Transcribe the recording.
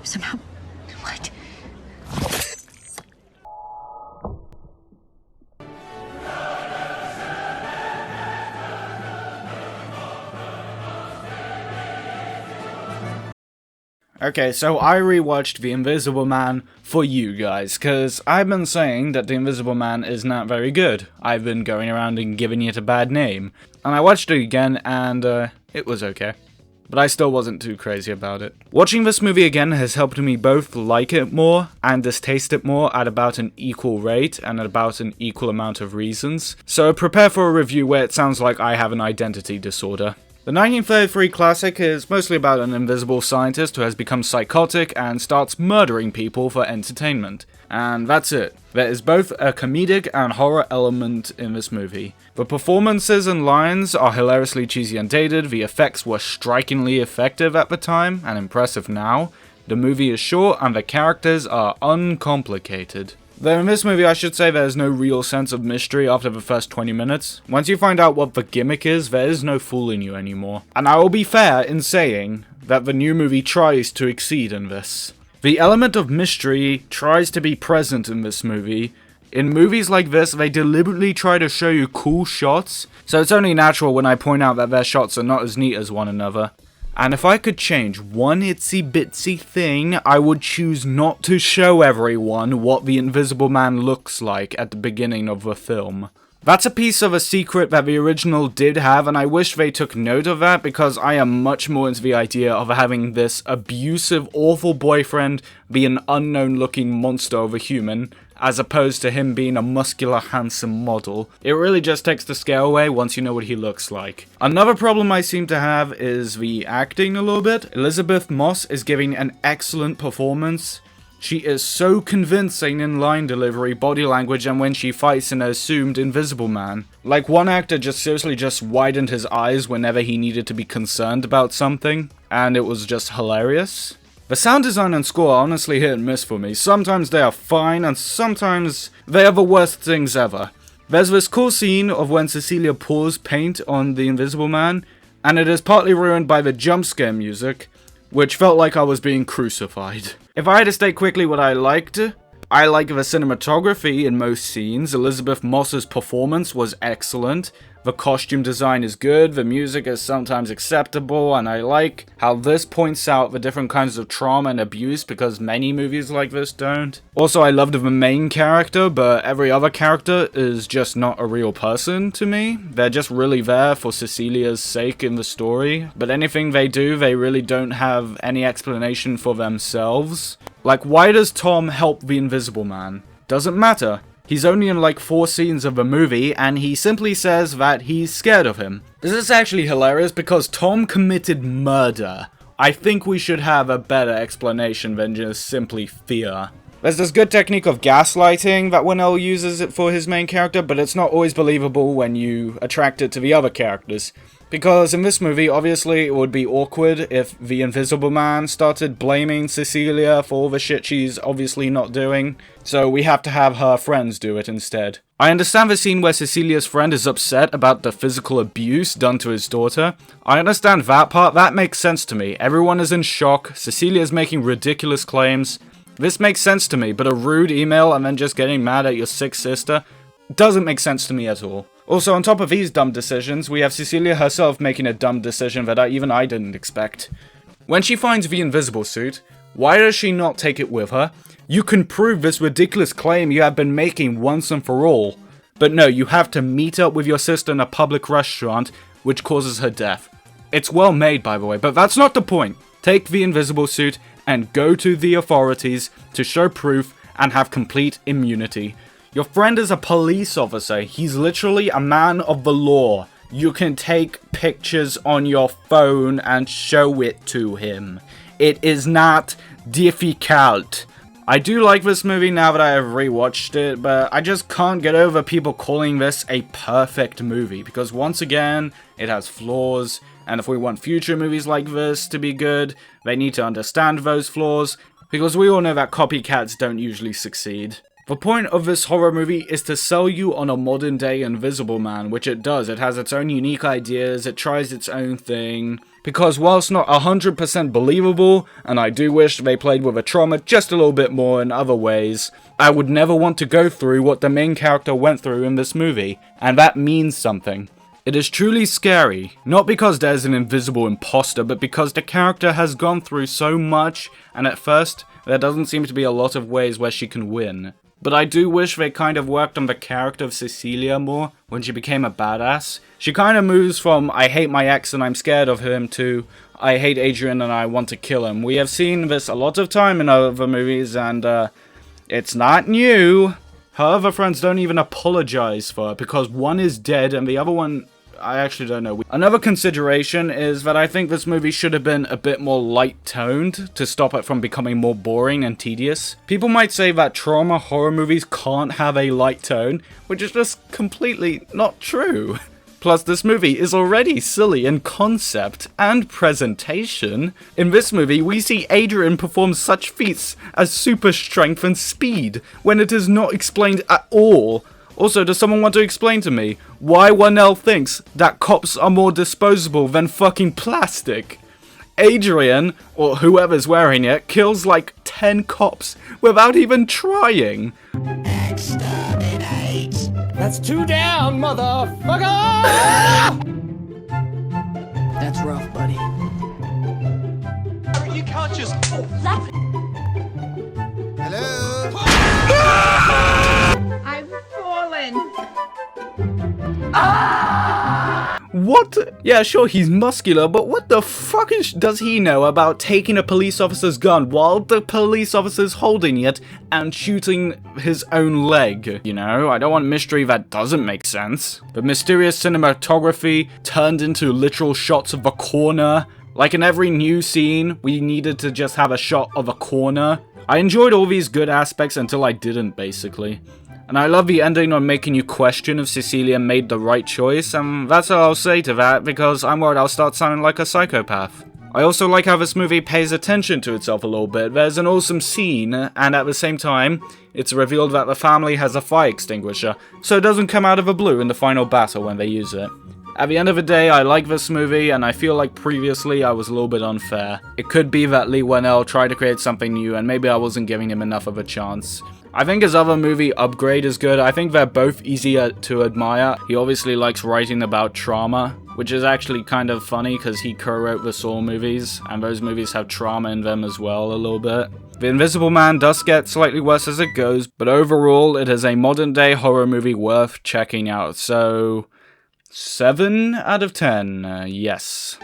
Somehow. What? Okay, so I rewatched The Invisible Man for you guys, because I've been saying that The Invisible Man is not very good. I've been going around and giving it a bad name. And I watched it again, and it was okay. But I still wasn't too crazy about it. Watching this movie again has helped me both like it more and distaste it more at about an equal rate and at about an equal amount of reasons. So prepare for a review where it sounds like I have an identity disorder. The 1933 classic is mostly about an invisible scientist who has become psychotic and starts murdering people for entertainment. And that's it. There is both a comedic and horror element in this movie. The performances and lines are hilariously cheesy and dated, the effects were strikingly effective at the time and impressive now, the movie is short and the characters are uncomplicated. Though in this movie I should say there is no real sense of mystery after the first 20 minutes. Once you find out what the gimmick is, there is no fooling you anymore. And I will be fair in saying that the new movie tries to exceed in this. The element of mystery tries to be present in this movie. In movies like this, they deliberately try to show you cool shots, so it's only natural when I point out that their shots are not as neat as one another. And if I could change one itsy bitsy thing, I would choose not to show everyone what the Invisible Man looks like at the beginning of the film. That's a piece of a secret that the original did have, and I wish they took note of that because I am much more into the idea of having this abusive, awful boyfriend be an unknown looking monster of a human, as opposed to him being a muscular, handsome model. It really just takes the scare away once you know what he looks like. Another problem I seem to have is the acting a little bit. Elizabeth Moss is giving an excellent performance. She is so convincing in line delivery, body language, and when she fights an assumed invisible man. Like, one actor just seriously just widened his eyes whenever he needed to be concerned about something, and it was just hilarious. The sound design and score are honestly hit and miss for me. Sometimes they are fine, and sometimes they are the worst things ever. There's this cool scene of when Cecilia pours paint on the Invisible Man, and it is partly ruined by the jump scare music, which felt like I was being crucified. If I had to state quickly what I liked, I like the cinematography in most scenes. Elizabeth Moss's performance was excellent. The costume design is good, the music is sometimes acceptable, and I like how this points out the different kinds of trauma and abuse because many movies like this don't. Also, I loved the main character, but every other character is just not a real person to me. They're just really there for Cecilia's sake in the story, but anything they do, they really don't have any explanation for themselves. Like, why does Tom help the Invisible Man? Doesn't matter. He's only in like 4 scenes of the movie, and he simply says that he's scared of him. This is actually hilarious because Tom committed murder. I think we should have a better explanation than just simply fear. There's this good technique of gaslighting that Winnell uses it for his main character, but it's not always believable when you attract it to the other characters. Because in this movie, obviously, it would be awkward if the Invisible Man started blaming Cecilia for all the shit she's obviously not doing, so we have to have her friends do it instead. I understand the scene where Cecilia's friend is upset about the physical abuse done to his daughter. I understand that part, that makes sense to me. Everyone is in shock, Cecilia's making ridiculous claims. This makes sense to me, but a rude email and then just getting mad at your sick sister doesn't make sense to me at all. Also, on top of these dumb decisions, we have Cecilia herself making a dumb decision that even I didn't expect. When she finds the invisible suit, why does she not take it with her? You can prove this ridiculous claim you have been making once and for all. But no, you have to meet up with your sister in a public restaurant, which causes her death. It's well made, by the way, but that's not the point. Take the invisible suit and go to the authorities to show proof and have complete immunity. Your friend is a police officer. He's literally a man of the law. You can take pictures on your phone and show it to him. It is not difficult. I do like this movie now that I have rewatched it, but I just can't get over people calling this a perfect movie, because once again, it has flaws, and if we want future movies like this to be good, they need to understand those flaws, because we all know that copycats don't usually succeed. The point of this horror movie is to sell you on a modern day Invisible Man, which it does. It has its own unique ideas, it tries its own thing, because whilst not 100% believable, and I do wish they played with a trauma just a little bit more in other ways, I would never want to go through what the main character went through in this movie, and that means something. It is truly scary, not because there's an invisible imposter, but because the character has gone through so much, and at first, there doesn't seem to be a lot of ways where she can win. But I do wish they kind of worked on the character of Cecilia more when she became a badass. She kind of moves from, I hate my ex and I'm scared of him, to, I hate Adrian and I want to kill him. We have seen this a lot of time in other movies, and it's not new. Her other friends don't even apologize for it, because one is dead and the other one, I actually don't know. Another consideration is that I think this movie should have been a bit more light-toned to stop it from becoming more boring and tedious. People might say that trauma horror movies can't have a light tone, which is just completely not true. Plus, this movie is already silly in concept and presentation. In this movie, we see Adrian perform such feats as super strength and speed, when it is not explained at all. Also, does someone want to explain to me why 1L thinks that cops are more disposable than fucking plastic? Adrian, or whoever's wearing it, kills like 10 cops without even trying. Exterminate! That's 2 down, motherfucker! That's rough, buddy. You can't just... Hello? I've fallen. What? Yeah, sure, he's muscular, but what the fuck does he know about taking a police officer's gun while the police officer's holding it and shooting his own leg? You know, I don't want mystery that doesn't make sense. The mysterious cinematography turned into literal shots of the corner. Like in every new scene, we needed to just have a shot of a corner. I enjoyed all these good aspects until I didn't, basically. And I love the ending on making you question if Cecilia made the right choice, and that's all I'll say to that, because I'm worried I'll start sounding like a psychopath. I also like how this movie pays attention to itself a little bit. There's an awesome scene, and at the same time, it's revealed that the family has a fire extinguisher, so it doesn't come out of the blue in the final battle when they use it. At the end of the day, I like this movie, and I feel like previously I was a little bit unfair. It could be that Lee Whannell tried to create something new, and maybe I wasn't giving him enough of a chance. I think his other movie, Upgrade, is good. I think they're both easier to admire. He obviously likes writing about trauma, which is actually kind of funny because he co-wrote the Saw movies, and those movies have trauma in them as well a little bit. The Invisible Man does get slightly worse as it goes, but overall it is a modern day horror movie worth checking out, so 7 out of 10, yes.